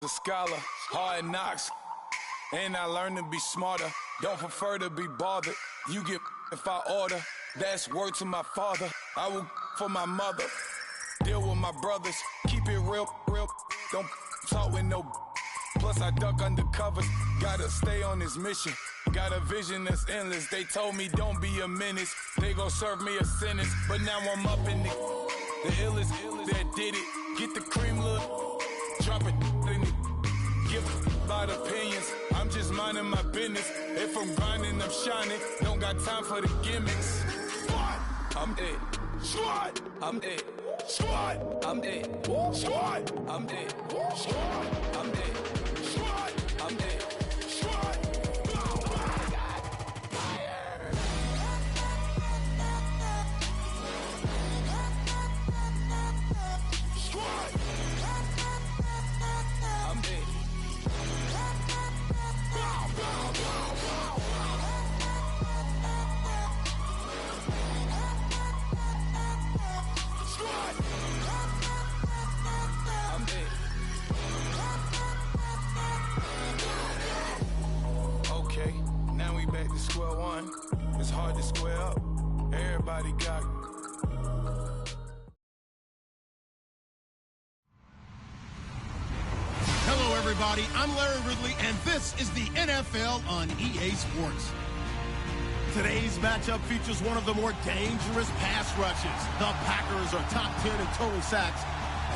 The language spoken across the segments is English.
A scholar, hard knocks, and I learned to be smarter. Don't prefer to be bothered. You get if I order. That's word to my father. I will for my mother. Deal with my brothers. Keep it real. Don't talk with no. Plus I duck under covers. Gotta stay on this mission. Got a vision that's endless. They told me don't be a menace. They gon' serve me a sentence. But now I'm up in the illest that did it. Get the cream, look. Drop it. Give a lot of opinions. I'm just minding my business. If I'm grinding, I'm shining. Don't got time for the gimmicks. I'm it. Squad. I'm it. Squad. I'm it. Squad. I'm it. Squad. I'm it. Squad. I'm it. Squad. Square one, it's hard to square up. Everybody got. Hello, everybody. I'm Larry Ridley, and this is the NFL on EA Sports. Today's matchup features one of the more dangerous pass rushes. The Packers are top 10 in total sacks.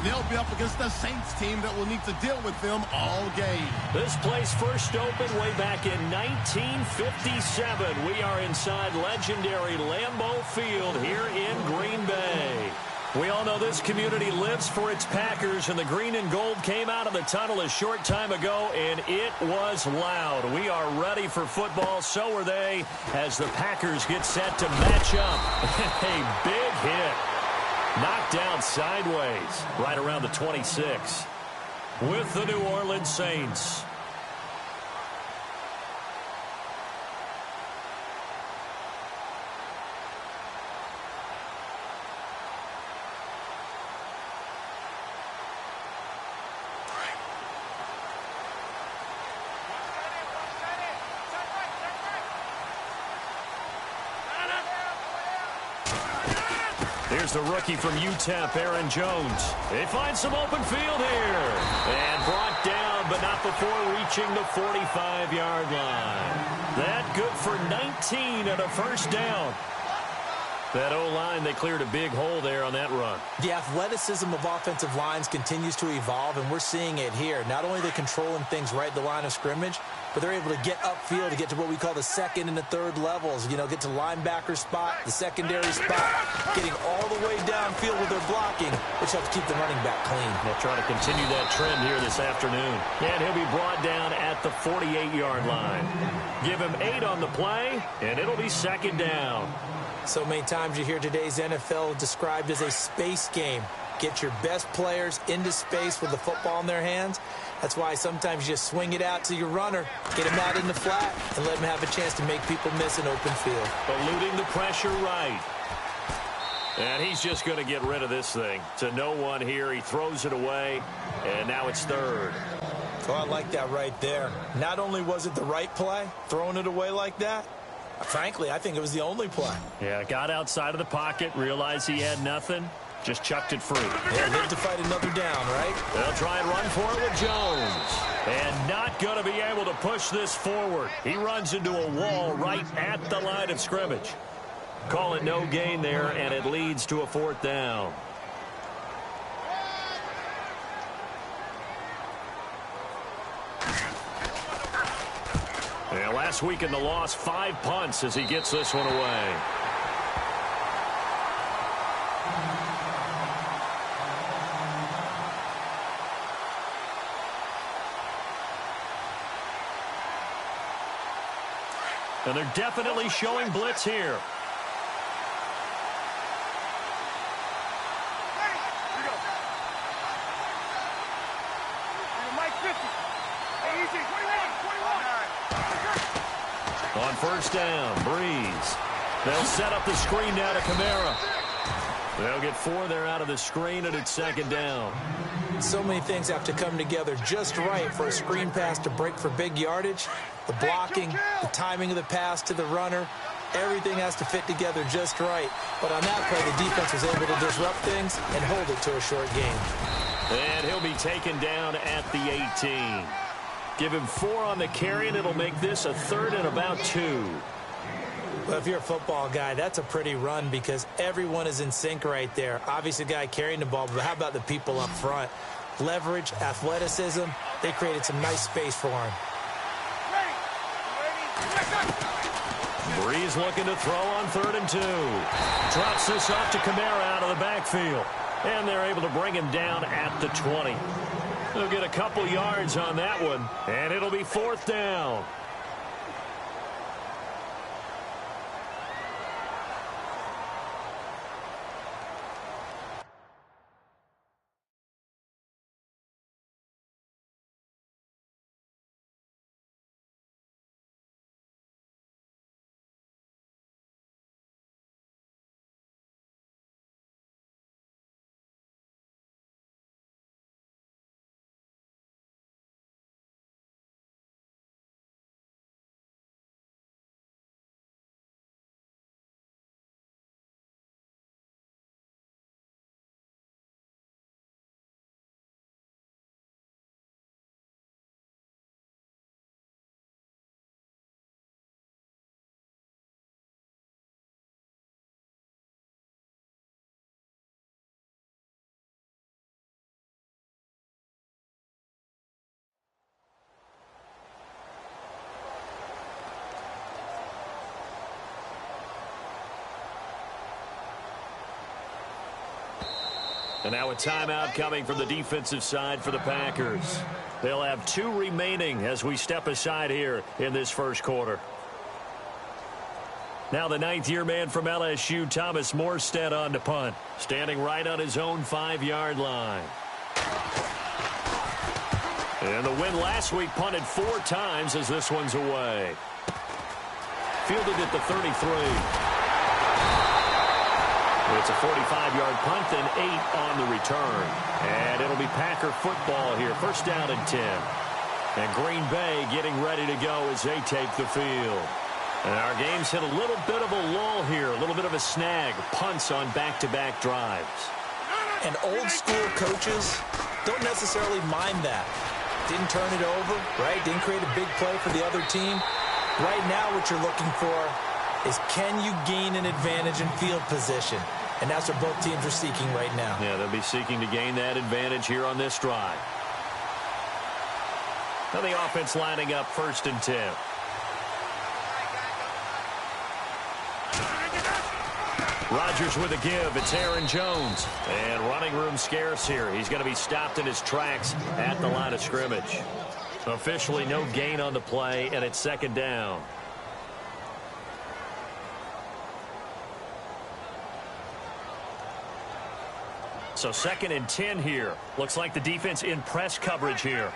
They'll be up against the Saints team that will need to deal with them all game. This place first opened way back in 1957. We are inside legendary Lambeau Field here in Green Bay. We all know this community lives for its Packers, and the green and gold came out of the tunnel a short time ago, and it was loud. We are ready for football. So are they as the Packers get set to match up. A big hit. Knocked down sideways right around the 26 with the New Orleans Saints. Here's the rookie from UTEP, Aaron Jones. They find some open field here. And brought down, but not before reaching the 45-yard line. That good for 19 and a first down. That O-line, they cleared a big hole there on that run. The athleticism of offensive lines continues to evolve, and we're seeing it here. Not only are they controlling things right at the line of scrimmage, but they're able to get upfield to get to what we call the second and the third levels. You know, get to linebacker spot, the secondary spot, getting all the way downfield with their blocking, which helps keep the running back clean. They'll try to continue that trend here this afternoon. And he'll be brought down at the 48-yard line. Give him 8 on the play, and it'll be second down. So many times you hear today's NFL described as a space game. Get your best players into space with the football in their hands. That's why sometimes you just swing it out to your runner, get him out in the flat, and let him have a chance to make people miss an open field. Eluding the pressure right. And he's just going to get rid of this thing. To no one here. He throws it away, and now it's third. Oh, I like that right there. Not only was it the right play, throwing it away like that, frankly, I think it was the only play. Yeah, got outside of the pocket, realized he had nothing, just chucked it free. Yeah, live to fight another down, right? They'll try and run for it with Jones. And not going to be able to push this forward. He runs into a wall right at the line of scrimmage. Call it no gain there, and it leads to a fourth down. Yeah, last week in the loss, 5 punts as he gets this one away. And they're definitely showing blitz here. On first down, Breeze. They'll set up the screen now to Kamara. They'll get 4 there out of the screen, and it's second down. So many things have to come together just right for a screen pass to break for big yardage. The blocking, the timing of the pass to the runner, everything has to fit together just right. But on that play, the defense was able to disrupt things and hold it to a short game. And he'll be taken down at the 18. Give him 4 on the carry, and it'll make this a 3rd and about 2. Well, if you're a football guy, that's a pretty run because everyone is in sync right there. Obviously, the guy carrying the ball, but how about the people up front? Leverage, athleticism, they created some nice space for him. Breeze looking to throw on 3rd and 2. Drops this off to Kamara out of the backfield. And they're able to bring him down at the 20. They'll get a couple yards on that one, and it'll be 4th down. And now a timeout coming from the defensive side for the Packers. They'll have 2 remaining as we step aside here in this first quarter. Now the 9th-year man from LSU, Thomas Morstead, on to punt. Standing right on his own 5-yard line. And the win last week punted 4 times as this one's away. Fielded at the 33. It's a 45-yard punt and 8 on the return. And it'll be Packer football here. First down and 10. And Green Bay getting ready to go as they take the field. And our game's hit a little bit of a lull here. A little bit of a snag. Punts on back-to-back drives. And old-school coaches don't necessarily mind that. Didn't turn it over, right? Didn't create a big play for the other team. Right now what you're looking for is can you gain an advantage in field position? And that's what both teams are seeking right now. Yeah, they'll be seeking to gain that advantage here on this drive. Now the offense lining up 1st and 10. Rodgers with a give. It's Aaron Jones. And running room scarce here. He's going to be stopped in his tracks at the line of scrimmage. Officially no gain on the play, and it's 2nd down. So 2nd and 10 here. Looks like the defense in press coverage here.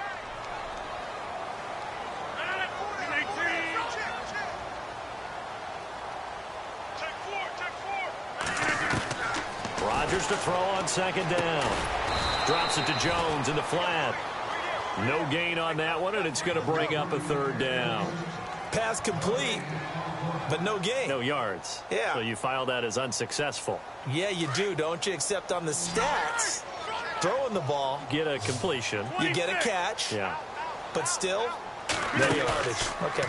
Rodgers to throw on 2nd down. Drops it to Jones in the flat. No gain on that one, and it's going to bring up a 3rd down. Pass complete, but no gain. No yards. Yeah. So you file that as unsuccessful. Yeah, you do, don't you? Except on the stats, throwing the ball. Get a completion. You get a catch. Yeah. But still, no yardage. Okay.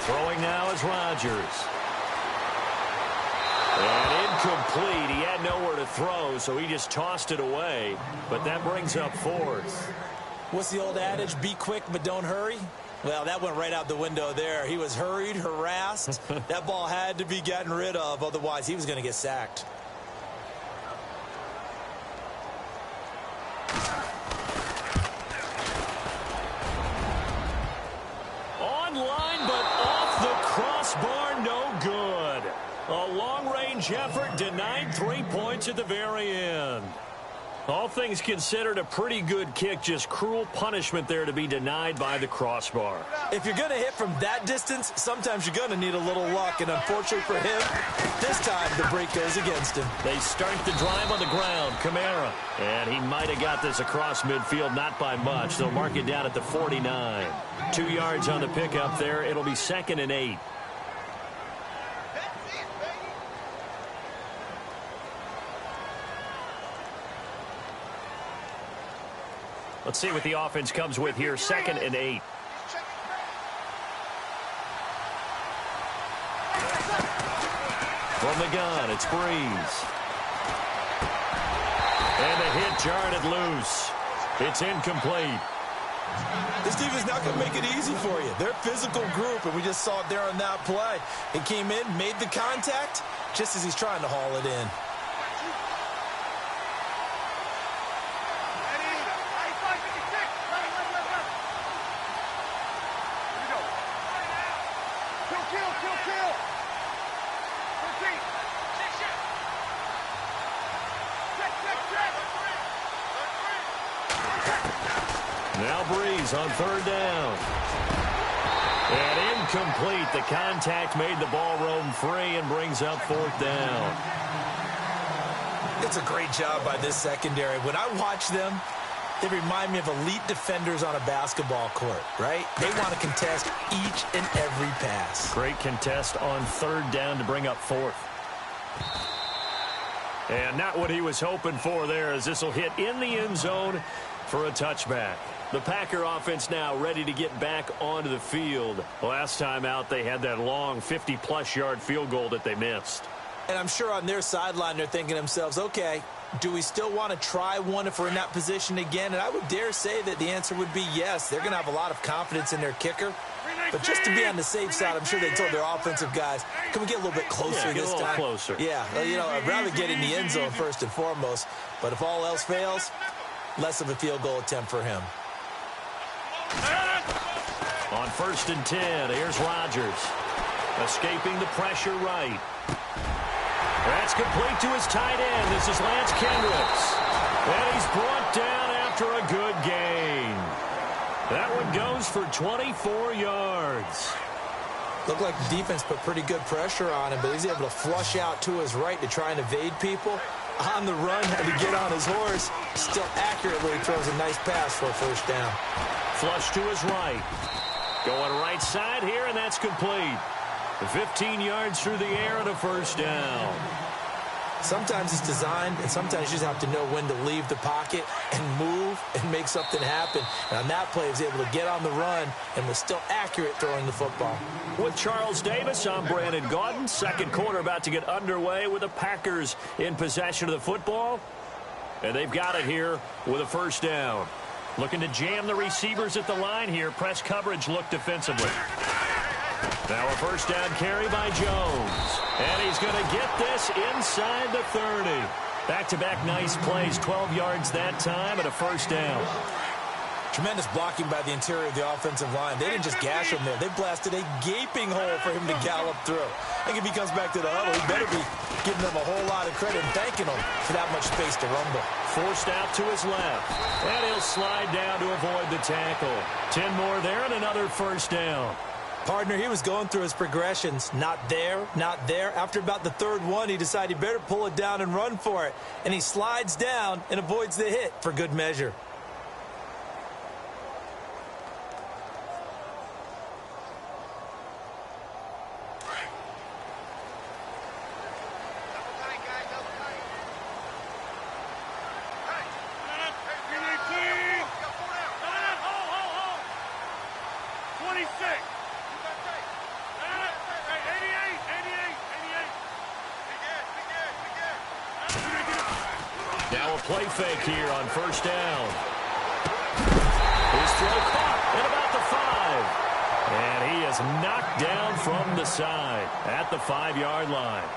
Throwing now is Rodgers. And incomplete. He had nowhere to throw, so he just tossed it away. But that brings up 4th. What's the old adage? Be quick, but don't hurry. Well, that went right out the window there. He was hurried, harassed. That ball had to be gotten rid of. Otherwise, he was going to get sacked. Online, but off the crossbar, no good. A long-range effort denied 3 points at the very end. All things considered, a pretty good kick. Just cruel punishment there to be denied by the crossbar. If you're going to hit from that distance, sometimes you're going to need a little luck. And unfortunately for him, this time the break goes against him. They start the drive on the ground. Kamara. And he might have got this across midfield, not by much. They'll mark it down at the 49. 2 yards on the pickup there. It'll be 2nd and 8. Let's see what the offense comes with here. 2nd and 8. From the gun, it's Breeze. And the hit jarred it loose. It's incomplete. This team is not going to make it easy for you. They're a physical group, and we just saw it there on that play. He came in, made the contact, just as he's trying to haul it in. Now Breeze on 3rd down. And incomplete. The contact made the ball roam free and brings up 4th down. It's a great job by this secondary. When I watch them, they remind me of elite defenders on a basketball court, right? They want to contest each and every pass. Great contest on 3rd down to bring up 4th. And not what he was hoping for there, as this will hit in the end zone for a touchback. The Packer offense now ready to get back onto the field. Last time out, they had that long 50-plus yard field goal that they missed. And I'm sure on their sideline, they're thinking to themselves, okay, do we still want to try one if we're in that position again? And I would dare say that the answer would be yes. They're going to have a lot of confidence in their kicker. But just to be on the safe side, I'm sure they told their offensive guys, can we get a little bit closer this time? Get a little closer. Yeah, you know, I'd rather get in the end zone first and foremost. But if all else fails, less of a field goal attempt for him. On 1st and 10, here's Rodgers. Escaping the pressure right. That's complete to his tight end. This is Lance Kendricks. And he's brought down after a good gain. That one goes for 24 yards. Looked like the defense put pretty good pressure on him, but he's able to flush out to his right to try and evade people. On the run, had to get on his horse. Still accurately throws a nice pass for a 1st down. Flush to his right. Going right side here, and that's complete. 15 yards through the air and a 1st down. Sometimes it's designed, and sometimes you just have to know when to leave the pocket and move and make something happen. And on that play, he was able to get on the run and was still accurate throwing the football. With Charles Davis, I'm Brandon Gaudin. 2nd quarter about to get underway with the Packers in possession of the football. And they've got it here with a 1st down. Looking to jam the receivers at the line here. Press coverage look defensively. Now a 1st down carry by Jones. And he's going to get this inside the 30. Back-to-back nice plays. 12 yards that time and a 1st down. Tremendous blocking by the interior of the offensive line. They didn't just gash him there. They blasted a gaping hole for him to gallop through. I think if he comes back to the huddle, he better be giving them a whole lot of credit and thanking them for that much space to rumble. Forced out to his left. And he'll slide down to avoid the tackle. 10 more there and another 1st down. Partner, he was going through his progressions. Not there, not there. After about the 3rd one, he decided he better pull it down and run for it. And he slides down and avoids the hit for good measure. Now a play fake here on 1st down. His throw caught at about the 5. And he is knocked down from the side at the 5-yard line.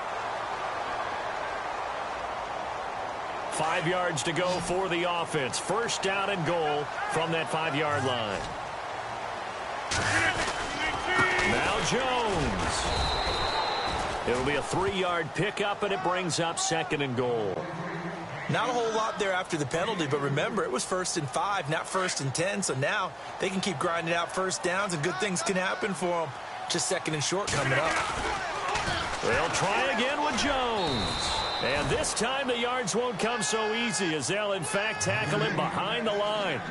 5 yards to go for the offense. 1st down and goal from that 5-yard line. Now Jones. It'll be a 3-yard pickup, and it brings up 2nd and goal. Not a whole lot there after the penalty, but remember, it was 1st and 5, not 1st and 10, so now they can keep grinding out first downs, and good things can happen for them. Just 2nd and short coming up. They'll try again with Jones. And this time the yards won't come so easy as they'll, in fact, tackle him behind the line.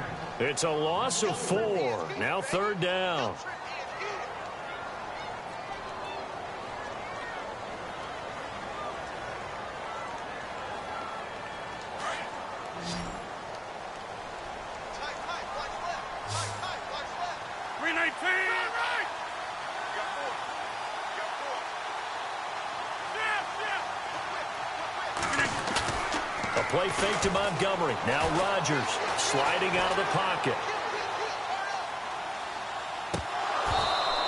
It's a loss of 4. Now 3rd down. Play fake to Montgomery. Now Rodgers sliding out of the pocket.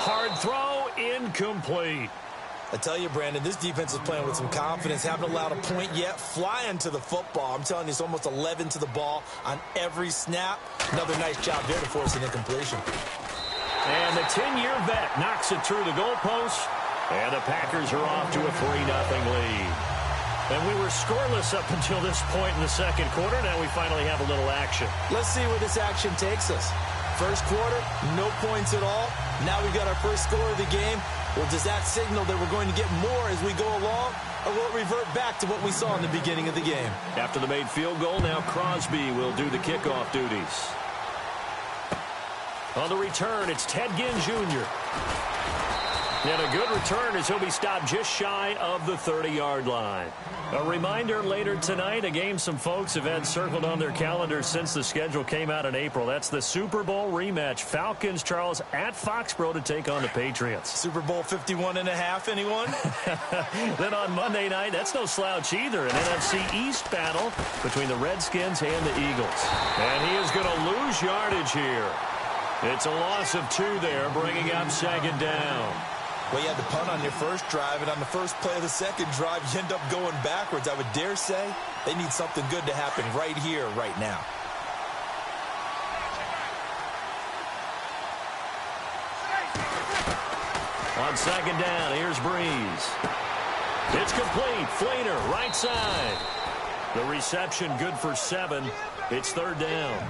Hard throw, incomplete. I tell you, Brandon, this defense is playing with some confidence. Haven't allowed a point yet. Flying to the football. I'm telling you, it's almost 11 to the ball on every snap. Another nice job there to force an incompletion. And the 10-year vet knocks it through the goalpost. And the Packers are off to a 3-0 lead. And we were scoreless up until this point in the 2nd quarter. Now we finally have a little action. Let's see where this action takes us. First quarter, no points at all. Now we've got our first score of the game. Well, does that signal that we're going to get more as we go along? Or will it revert back to what we saw in the beginning of the game? After the made field goal, now Crosby will do the kickoff duties. On the return, it's Ted Ginn Jr. And a good return as he'll be stopped just shy of the 30-yard line. A reminder later tonight, a game some folks have had circled on their calendars since the schedule came out in April. That's the Super Bowl rematch. Falcons, Charles, at Foxborough to take on the Patriots. Super Bowl 51.5, anyone? Then on Monday night, that's no slouch either. An NFC East battle between the Redskins and the Eagles. And he is going to lose yardage here. It's a loss of 2 there, bringing up 2nd down. Well, you had to punt on your first drive, and on the first play of the second drive, you end up going backwards. I would dare say they need something good to happen right here, right now. On 2nd down, here's Breeze. It's complete. Fleener, right side. The reception good for 7. It's 3rd down.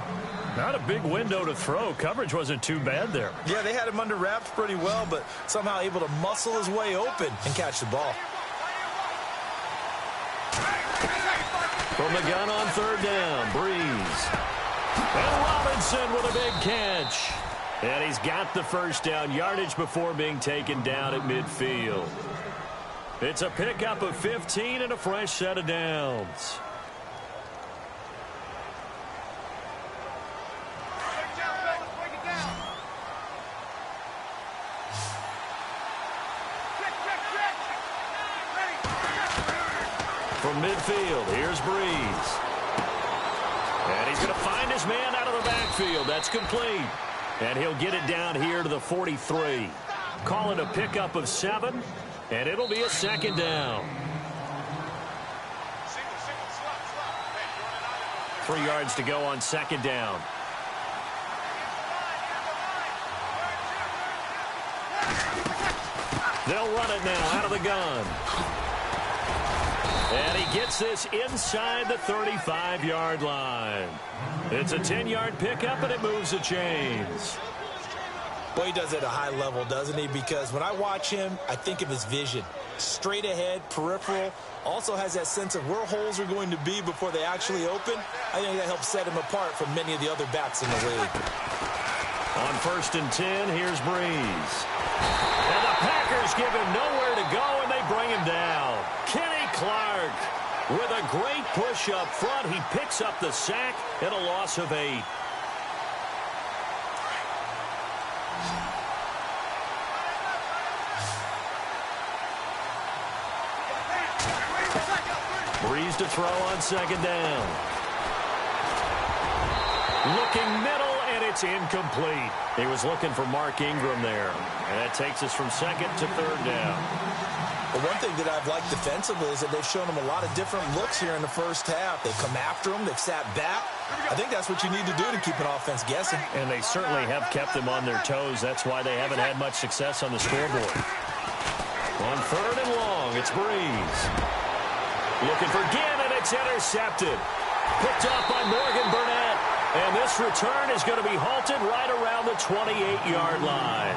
Not a big window to throw. Coverage wasn't too bad there. Yeah, they had him under wraps pretty well, but somehow able to muscle his way open and catch the ball. From the gun on 3rd down, Breeze. And Robinson with a big catch. And he's got the first down, yardage before being taken down at midfield. It's a pickup of 15 and a fresh set of downs. From midfield, here's Breeze. And he's going to find his man out of the backfield. That's complete. And he'll get it down here to the 43. Call it a pickup of 7, and it'll be a 2nd down. 3 yards to go on 2nd down. They'll run it now out of the gun. And he gets this inside the 35-yard line. It's a 10-yard pickup, and it moves the chains. Well, he does it at a high level, doesn't he? Because when I watch him, I think of his vision. Straight ahead, peripheral. Also has that sense of where holes are going to be before they actually open. I think that helps set him apart from many of the other backs in the league. On 1st and 10, here's Breeze. And the Packers give him nowhere to go, and they bring him down. Kenny Clark with a great push up front. He picks up the sack and a loss of 8. Breeze to throw on 2nd down. Looking middle, and it's incomplete. He was looking for Mark Ingram there. And that takes us from 2nd to 3rd down. Well, one thing that I've liked defensively is that they've shown him a lot of different looks here in the first half. They've come after him. They've sat back. I think that's what you need to do to keep an offense guessing. And they certainly have kept them on their toes. That's why they haven't had much success on the scoreboard. On 3rd and long, it's Breeze. Looking for Ginn, and it's intercepted. Picked off by Morgan Burnett. And this return is going to be halted right around the 28-yard line.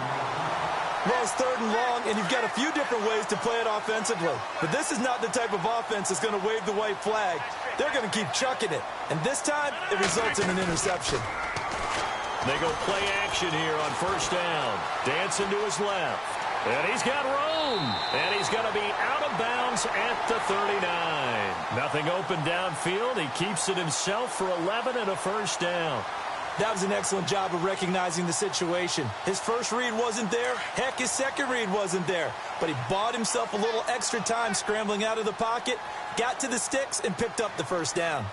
Well, it's 3rd and long, and you've got a few different ways to play it offensively. But this is not the type of offense that's going to wave the white flag. They're going to keep chucking it. And this time, it results in an interception. They go play action here on 1st down. Dancing to his left. And he's got room. And he's going to be out of bounds at the 39. Nothing open downfield. He keeps it himself for 11 and a 1st down. That was an excellent job of recognizing the situation. His first read wasn't there. Heck, his second read wasn't there. But he bought himself a little extra time scrambling out of the pocket, got to the sticks, and picked up the 1st down.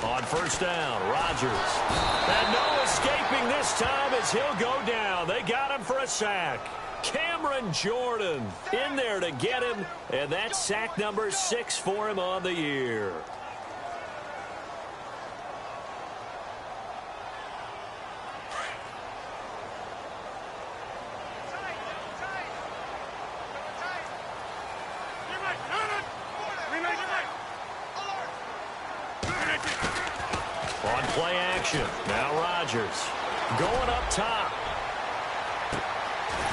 On 1st down, Rodgers. And no escaping this time as he'll go down. They got him for a sack. Cameron Jordan in there to get him. And that's sack number 6 for him on the year. On play action, now Rodgers going up top.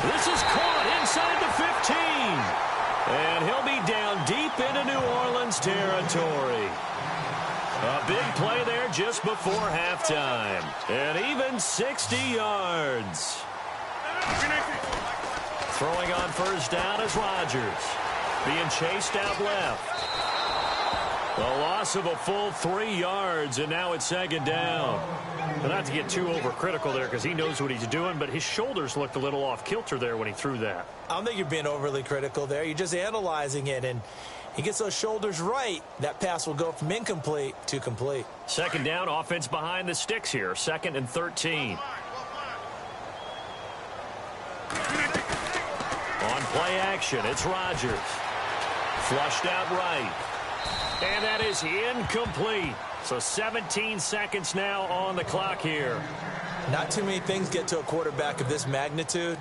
This is caught inside the 15. And he'll be down deep into New Orleans territory. A big play there just before halftime. And even 60 yards. Throwing on 1st down is Rodgers. Being chased out left. A loss of a full 3 yards, and now it's 2nd down. Well, not to get too overcritical there because he knows what he's doing, but his shoulders looked a little off-kilter there when he threw that. I don't think you're being overly critical there. You're just analyzing it, and he gets those shoulders right. That pass will go from incomplete to complete. 2nd down, offense behind the sticks here. 2nd and 13. On play action, it's Rodgers. Flushed out right. And that is incomplete. So 17 seconds now on the clock here. Not too many things get to a quarterback of this magnitude,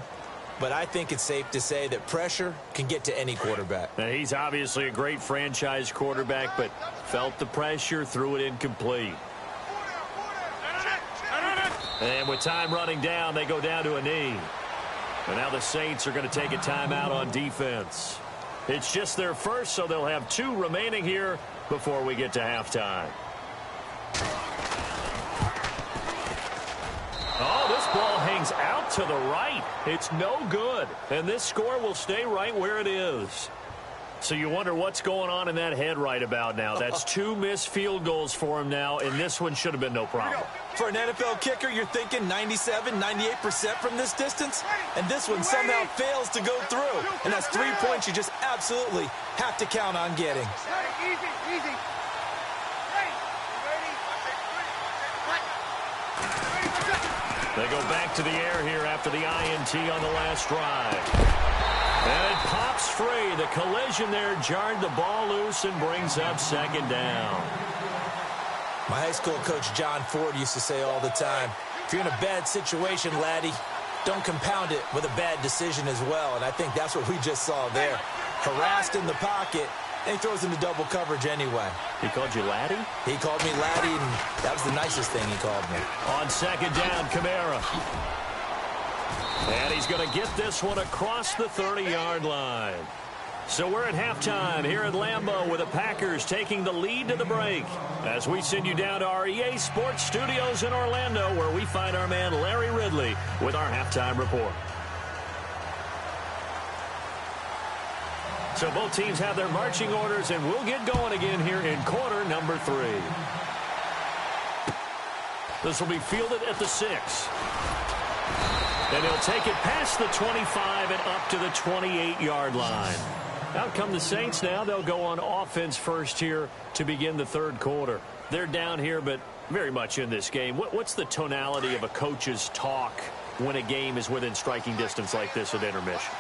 but I think it's safe to say that pressure can get to any quarterback. Now, he's obviously a great franchise quarterback, but felt the pressure, threw it incomplete. And with time running down, they go down to a knee. And now the Saints are going to take a timeout on defense. It's just their first, so they'll have 2 remaining here before we get to halftime. Oh, this ball hangs out to the right. It's no good. And this score will stay right where it is. So you wonder what's going on in that head right about now. That's 2 missed field goals for him now, and this one should have been no problem. For an NFL kicker, you're thinking 97, 98% from this distance, and this one somehow fails to go through. And that's 3 points you just absolutely have to count on getting. Easy. They go back to the air here after the INT on the last drive. And it pops free. The collision there jarred the ball loose and brings up 2nd down. My high school coach John Ford used to say all the time, if you're in a bad situation, laddie, don't compound it with a bad decision as well. And I think that's what we just saw there. Harassed in the pocket, and he throws into double coverage anyway. He called you laddie? He called me laddie, and that was the nicest thing he called me. On 2nd down, Kamara. And he's going to get this one across the 30-yard line. So we're at halftime here at Lambeau with the Packers taking the lead to the break as we send you down to our EA Sports Studios in Orlando where we find our man Larry Ridley with our halftime report. So both teams have their marching orders, and we'll get going again here in quarter number 3. This will be fielded at the 6. And he'll take it past the 25 and up to the 28-yard line. Out come the Saints now. They'll go on offense first here to begin the 3rd quarter. They're down here, but very much in this game. What's the tonality of a coach's talk when a game is within striking distance like this at intermission?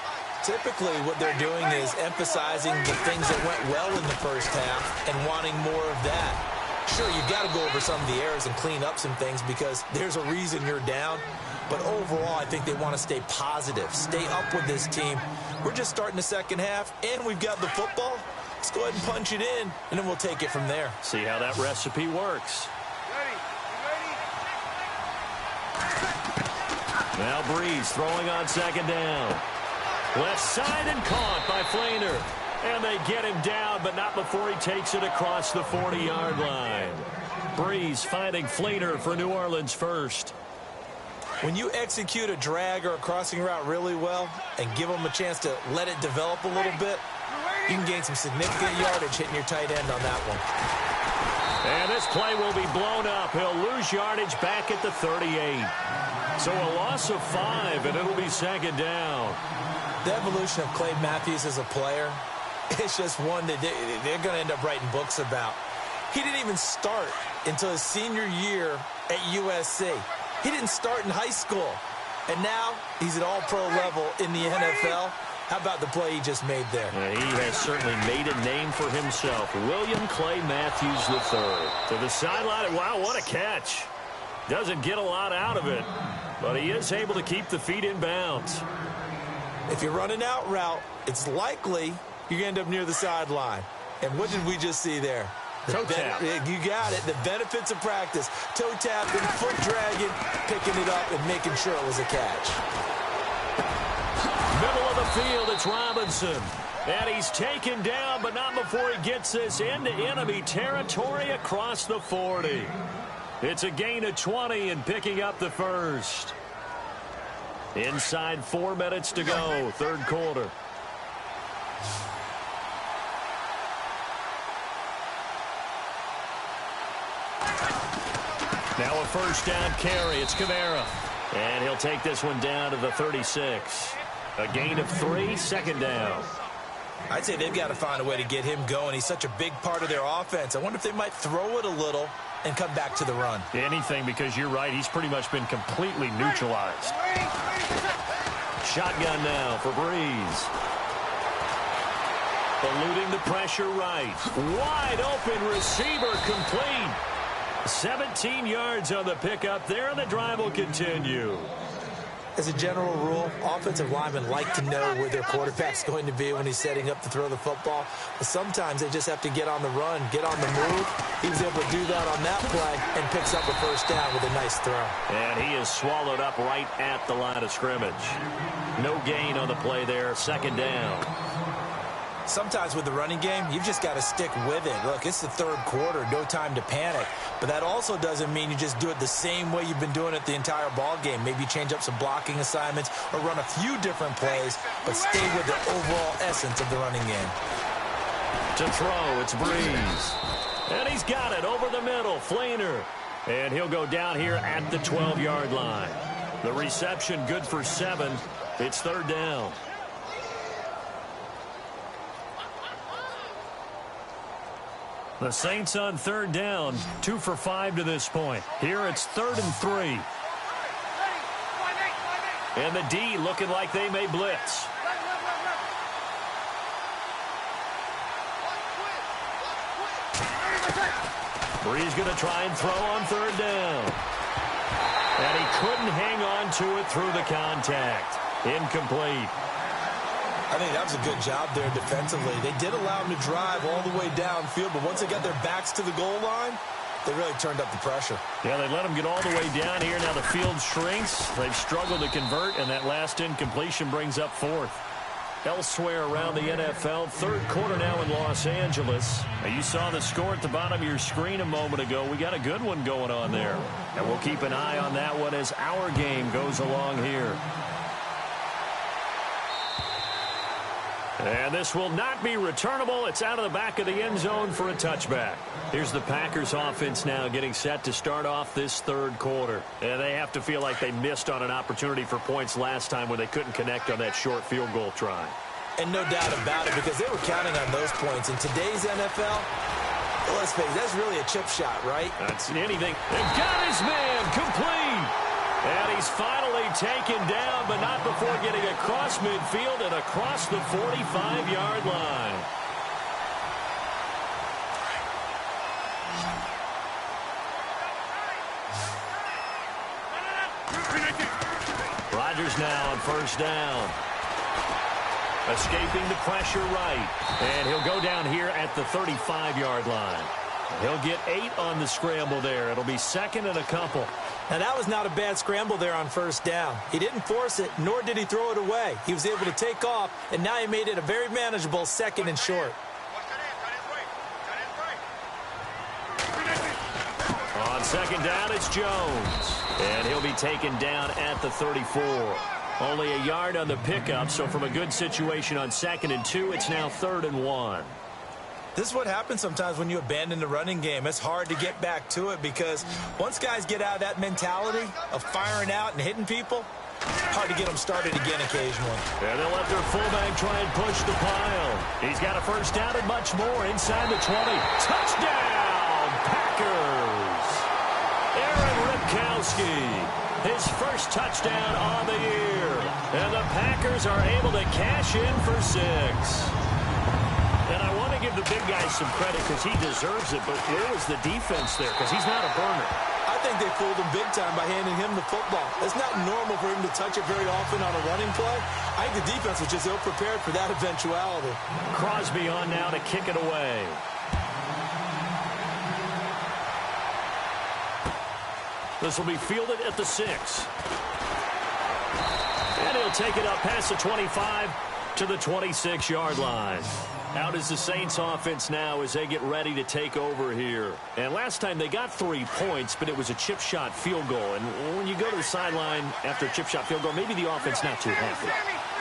Typically, what they're doing is emphasizing the things that went well in the first half and wanting more of that. Sure, you've got to go over some of the errors and clean up some things because there's a reason you're down. But overall, I think they want to stay positive, stay up with this team. We're just starting the second half, and we've got the football. Let's go ahead and punch it in, and then we'll take it from there. See how that recipe works. Now Breeze throwing on second down. Left side and caught by Fleener. And they get him down, but not before he takes it across the 40-yard line. Breeze finding Fleener for New Orleans first. When you execute a drag or a crossing route really well and give them a chance to let it develop a little bit, you can gain some significant yardage hitting your tight end on that one. And this play will be blown up. He'll lose yardage back at the 38. So a loss of 5, and it'll be second down. The evolution of Clay Matthews as a player, it's just one that they're going to end up writing books about. He didn't even start until his senior year at USC. He didn't start in high school. And now he's at all-pro level in the NFL. How about the play he just made there? He has certainly made a name for himself. William Clay Matthews III. To the sideline. Wow, what a catch. Doesn't get a lot out of it, but he is able to keep the feet in bounds. If you're running out route, it's likely you're going to end up near the sideline. And what did we just see there? Toe tap. You got it. The benefits of practice. Toe tapping, foot dragging, picking it up, and making sure it was a catch. Middle of the field, it's Robinson. And he's taken down, but not before he gets this into enemy territory across the 40. It's a gain of 20 and picking up the first. Inside 4 minutes to go, third quarter. Now a first down carry. It's Kamara. And he'll take this one down to the 36. A gain of 3, second down. I'd say they've got to find a way to get him going. He's such a big part of their offense. I wonder if they might throw it a little and come back to the run. Anything, because you're right. He's pretty much been completely neutralized. Shotgun now for Breeze. Eluding the pressure right. Wide open receiver complete. 17 yards on the pickup there, and the drive will continue. As a general rule, offensive linemen like to know where their quarterback's going to be when he's setting up to throw the football. But sometimes they just have to get on the run, get on the move. He was able to do that on that play and picks up a first down with a nice throw. And he is swallowed up right at the line of scrimmage. No gain on the play there, second down. Sometimes with the running game, you've just got to stick with it. Look, it's the third quarter, no time to panic. But that also doesn't mean you just do it the same way you've been doing it the entire ball game. Maybe change up some blocking assignments or run a few different plays, but stay with the overall essence of the running game. To throw, it's Breeze. And he's got it over the middle, Fleener. And he'll go down here at the 12-yard line. The reception good for 7. It's third down. The Saints on third down, 2 for 5 to this point. Here it's 3rd and 3. And the D looking like they may blitz. Breeze going to try and throw on third down. And he couldn't hang on to it through the contact. Incomplete. I think that was a good job there defensively. They did allow him to drive all the way downfield, but once they got their backs to the goal line, they really turned up the pressure. Yeah, they let him get all the way down here. Now the field shrinks. They've struggled to convert, and that last incompletion brings up 4th. Elsewhere around the NFL, third quarter now in Los Angeles. Now you saw the score at the bottom of your screen a moment ago. We got a good one going on there. And we'll keep an eye on that one as our game goes along here. And this will not be returnable. It's out of the back of the end zone for a touchback. Here's the Packers offense now getting set to start off this third quarter. And they have to feel like they missed on an opportunity for points last time when they couldn't connect on that short field goal try. And no doubt about it, because they were counting on those points. In today's NFL, let's face it, that's really a chip shot, right? That's anything. They've got his man complete. And he's finally taken down, but not before getting across midfield and across the 45-yard line. Rodgers now on first down. Escaping the pressure right. And he'll go down here at the 35-yard line. He'll get 8 on the scramble there. It'll be second and a couple. Now, that was not a bad scramble there on first down. He didn't force it, nor did he throw it away. He was able to take off, and now he made it a very manageable second and short. On second down, it's Jones. And he'll be taken down at the 34. Only a yard on the pickup, so from a good situation on 2nd and 2, it's now 3rd and 1. This is what happens sometimes when you abandon the running game. It's hard to get back to it because once guys get out of that mentality of firing out and hitting people, hard to get them started again occasionally. And they'll let their fullback try and push the pile. He's got a first down and much more inside the 20. Touchdown, Packers! Aaron Ripkowski, his first touchdown on the year. And the Packers are able to cash in for 6. And I want to give the big guy some credit because he deserves it, but where was the defense there? Because he's not a burner. I think they fooled him big time by handing him the football. It's not normal for him to touch it very often on a running play. I think the defense was just ill-prepared for that eventuality. Crosby on now to kick it away. This will be fielded at the 6. And he'll take it up past the 25 to the 26-yard line. Out is the Saints offense now as they get ready to take over here. And last time they got 3 points, but it was a chip shot field goal. And when you go to the sideline after a chip shot field goal, maybe the offense not too happy.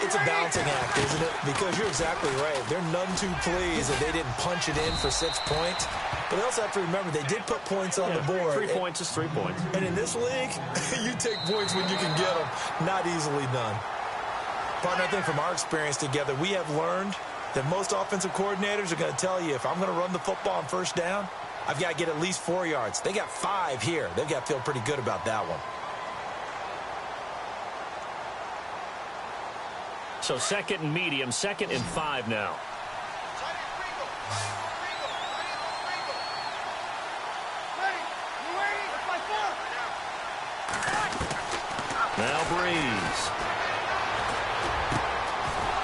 It's a balancing act, isn't it? Because you're exactly right. They're none too pleased that they didn't punch it in for 6 points. But they also have to remember they did put points on the board. 3 points is 3 points. And in this league, you take points when you can get them. Not easily done. Partner, I think from our experience together, we have learned that most offensive coordinators are going to tell you, if I'm going to run the football on first down, I've got to get at least 4 yards. They got 5 here. They've got to feel pretty good about that one. So 2nd and medium, 2nd and 5 now. Now Breeze.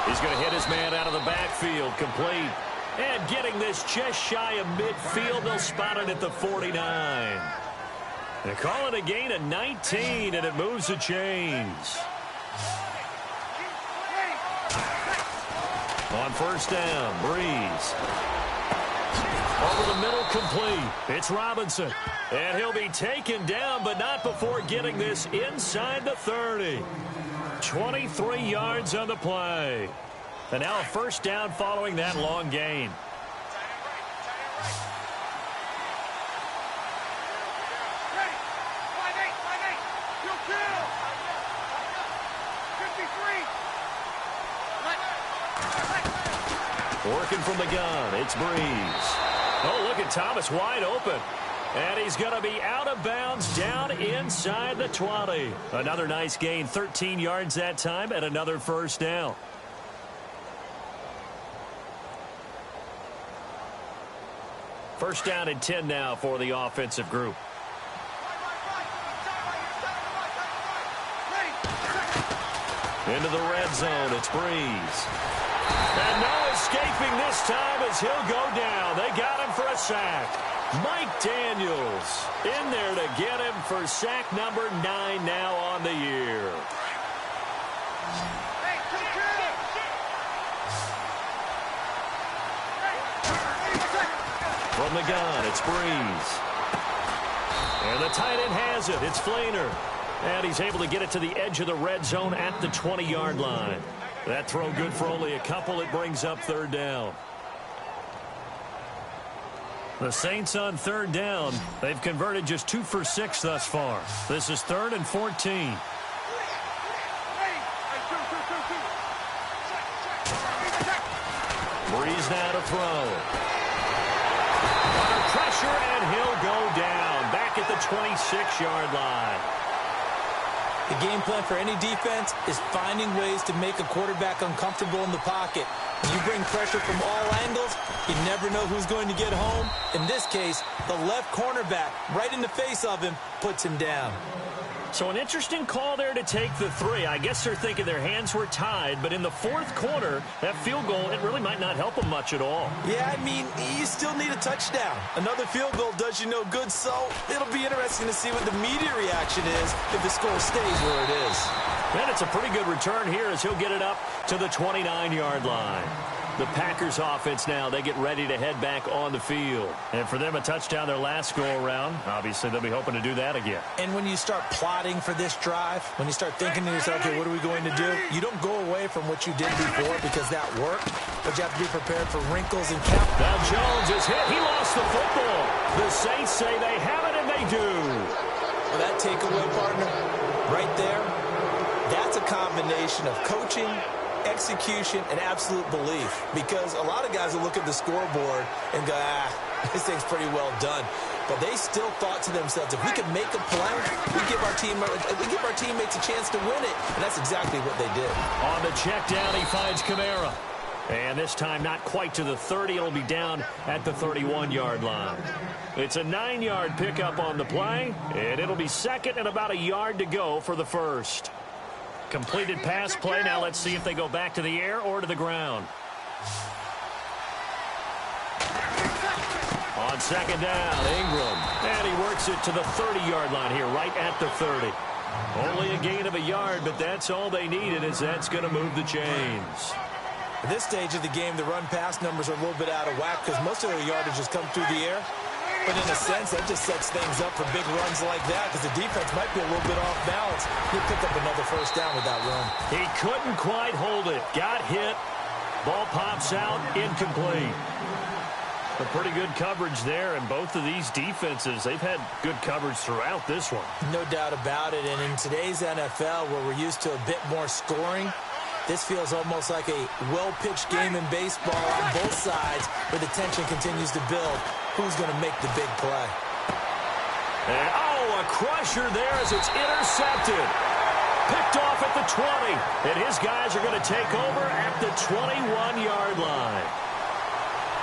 He's going to hit his man out of the backfield, complete. And getting this just shy of midfield, they'll spot it at the 49. They call it a gain of 19, and it moves the chains. On first down, Breeze. Over the middle, complete. It's Robinson. And he'll be taken down, but not before getting this inside the 30. 23 yards on the play. And now a first down following that long gain. Working from the gun, it's Breeze. Oh, look at Thomas wide open. And he's going to be out of bounds down inside the 20. Another nice gain, 13 yards that time, and another first down. First down and 10 now for the offensive group. Into the red zone, it's Breeze. And no escaping this time as he'll go down. They got him for a sack. Mike Daniels in there to get him for sack number 9 now on the year. From the gun, it's Breeze. And the tight end has it. It's Flainer. And he's able to get it to the edge of the red zone at the 20-yard line. That throw good for only a couple. It brings up third down. The Saints on third down. They've converted just 2 for 6 thus far. This is 3rd and 14. Breeze now to throw. Under pressure, and he'll go down. Back at the 26-yard line. The game plan for any defense is finding ways to make a quarterback uncomfortable in the pocket. When you bring pressure from all angles, you never know who's going to get home. In this case, the left cornerback, right in the face of him, puts him down. So an interesting call there to take the three. I guess they're thinking their hands were tied, but in the fourth quarter, that field goal, it really might not help them much at all. Yeah, I mean, you still need a touchdown. Another field goal does you no good, so it'll be interesting to see what the media reaction is if the score stays where it is. And it's a pretty good return here as he'll get it up to the 29-yard line. The Packers offense now, they get ready to head back on the field. And for them, a touchdown their last go-around. Obviously, they'll be hoping to do that again. And when you start plotting for this drive, when you start thinking to yourself, okay, what are we going to do? You don't go away from what you did before because that worked, but you have to be prepared for wrinkles and count. Now Jones is hit. He lost the football. The Saints say they have it, and they do. Well, that takeaway, partner, right there, that's a combination of coaching, execution, and absolute belief, because a lot of guys will look at the scoreboard and go, this thing's pretty well done, but they still thought to themselves, if we can make a play, we give our teammates a chance to win it, and that's exactly what they did. On the check down, he finds Kamara, and this time not quite to the 30. It'll be down at the 31-yard line. It's a 9-yard pickup on the play, and it'll be second and about a yard to go for the first. Completed pass play. Now let's see if they go back to the air or to the ground. On second down, Ingram. And he works it to the 30-yard line here, right at the 30. Only a gain of a yard, but that's all they needed, as that's going to move the chains. At this stage of the game, the run-pass numbers are a little bit out of whack because most of their yardage has come through the air. But in a sense, that just sets things up for big runs like that because the defense might be a little bit off balance. He'll pick up another first down with that run. He couldn't quite hold it. Got hit. Ball pops out. Incomplete. A pretty good coverage there, and both of these defenses, they've had good coverage throughout this one. No doubt about it, and in today's NFL, where we're used to a bit more scoring, this feels almost like a well-pitched game in baseball on both sides where the tension continues to build. Who's going to make the big play? And, a crusher there as it's intercepted. Picked off at the 20. And his guys are going to take over at the 21-yard line.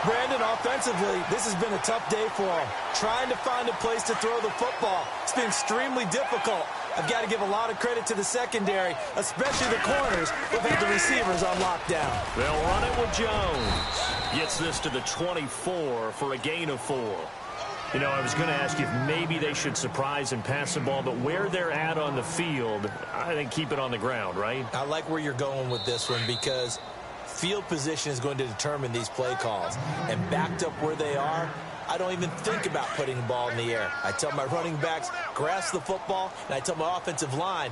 Brandon, offensively, this has been a tough day for him. Trying to find a place to throw the football. It's been extremely difficult. I've got to give a lot of credit to the secondary, especially the corners, who've had the receivers on lockdown. They'll run it with Jones. Gets this to the 24 for a gain of 4. You know, I was going to ask you if maybe they should surprise and pass the ball, but where they're at on the field, I think keep it on the ground, right? I like where you're going with this one because field position is going to determine these play calls. And backed up where they are, I don't even think about putting the ball in the air. I tell my running backs, grasp the football, and I tell my offensive line,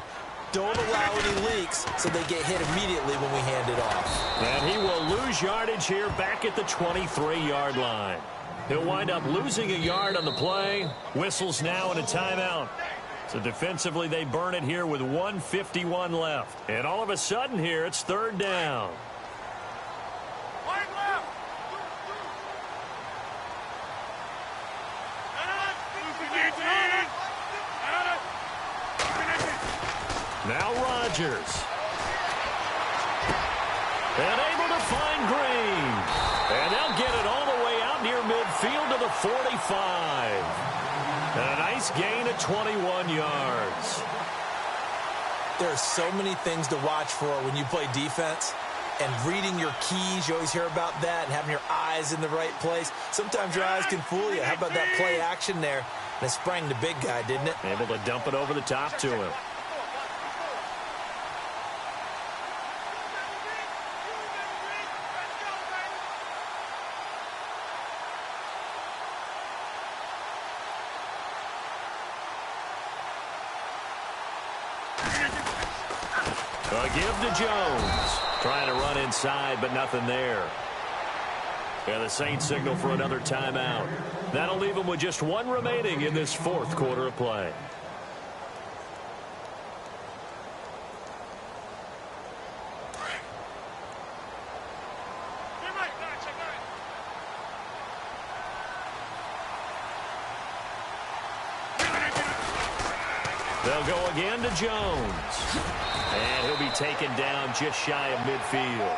don't allow any leaks so they get hit immediately when we hand it off. And he will lose yardage here back at the 23-yard line. He'll wind up losing a yard on the play. Whistles now and a timeout. So defensively, they burn it here with 1:51 left. And all of a sudden here, it's third down. Now Rodgers. And able to find Green. And they'll get it all the way out near midfield to the 45. And a nice gain of 21 yards. There are so many things to watch for when you play defense. And reading your keys, you always hear about that, and having your eyes in the right place. Sometimes your eyes can fool you. How about that play action there? And it sprang the big guy, didn't it? Able to dump it over the top to him. A give to Jones. Trying to run inside, but nothing there. And the Saints signal for another timeout. That'll leave them with just one remaining in this fourth quarter of play. They'll go again to Jones. And he'll be taken down just shy of midfield.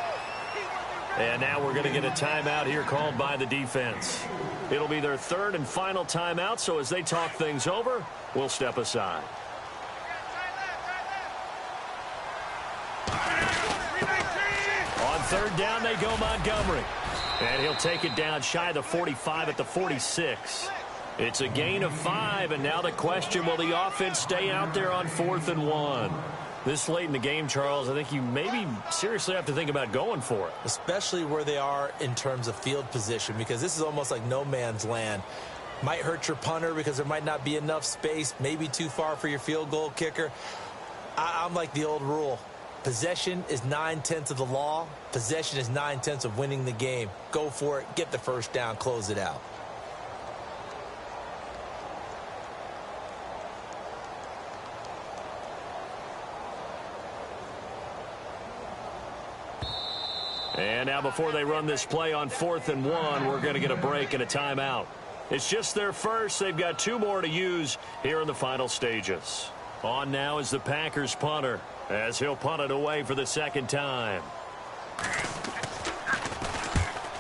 And now we're going to get a timeout here called by the defense. It'll be their third and final timeout, so as they talk things over, we'll step aside. third down they go, Montgomery. And he'll take it down shy of the 45 at the 46. It's a gain of 5, and now the question, will the offense stay out there on 4th and 1? This late in the game, Charles, I think you maybe seriously have to think about going for it. Especially where they are in terms of field position, because this is almost like no man's land. Might hurt your punter because there might not be enough space, maybe too far for your field goal kicker. I'm like the old rule. Possession is 9/10 of the law. Possession is 9/10 of winning the game. Go for it. Get the first down. Close it out. And now before they run this play on 4th and 1, we're going to get a break and a timeout. It's just their first. They've got 2 more to use here in the final stages. On now is the Packers punter, as he'll punt it away for the second time.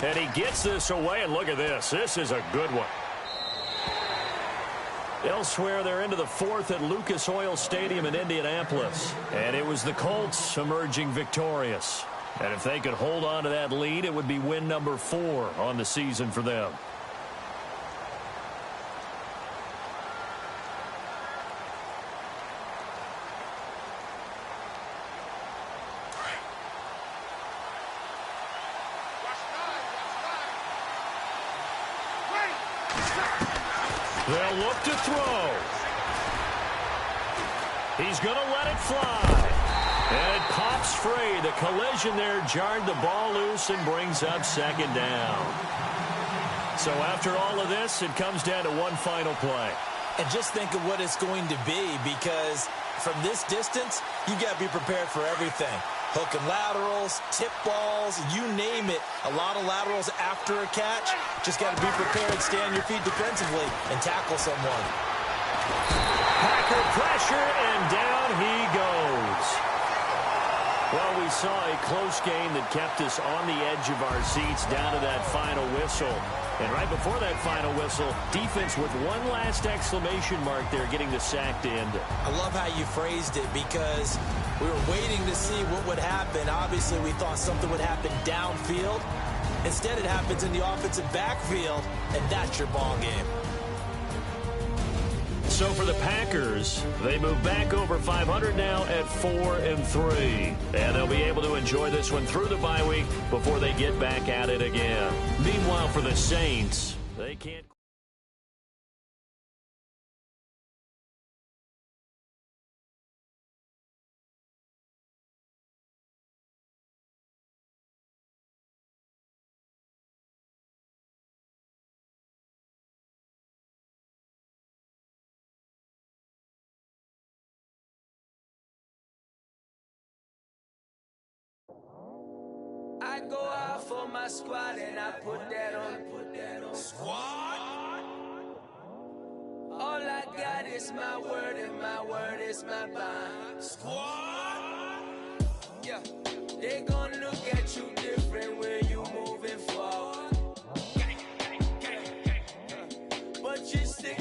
And he gets this away, and look at this. This is a good one. Elsewhere, they're into the 4th at Lucas Oil Stadium in Indianapolis. And it was the Colts emerging victorious. And if they could hold on to that lead, it would be win number 4 on the season for them. They'll look to throw. He's going to let it fly. And it pops free. The collision there jarred the ball loose and brings up second down. So after all of this, it comes down to one final play. And just think of what it's going to be, because from this distance, you got to be prepared for everything. Hook and laterals, tip balls, you name it. A lot of laterals after a catch. Just got to be prepared, stay on your feet defensively, and tackle someone. Packer pressure, and down he goes. Well, we saw a close game that kept us on the edge of our seats down to that final whistle. And right before that final whistle, defense with one last exclamation mark there, getting the sack to end it. I love how you phrased it, because we were waiting to see what would happen. Obviously, we thought something would happen downfield. Instead, it happens in the offensive backfield, and that's your ball game. So for the Packers, they move back over 500 now at 4-3. And they'll be able to enjoy this one through the bye week before they get back at it again. Meanwhile, for the Saints, they can't... I go out for my squad and I put that on. Squad? All I got is my word and my word is my bond. Squad? Yeah, they gon' look at you different when you moving forward. But you stick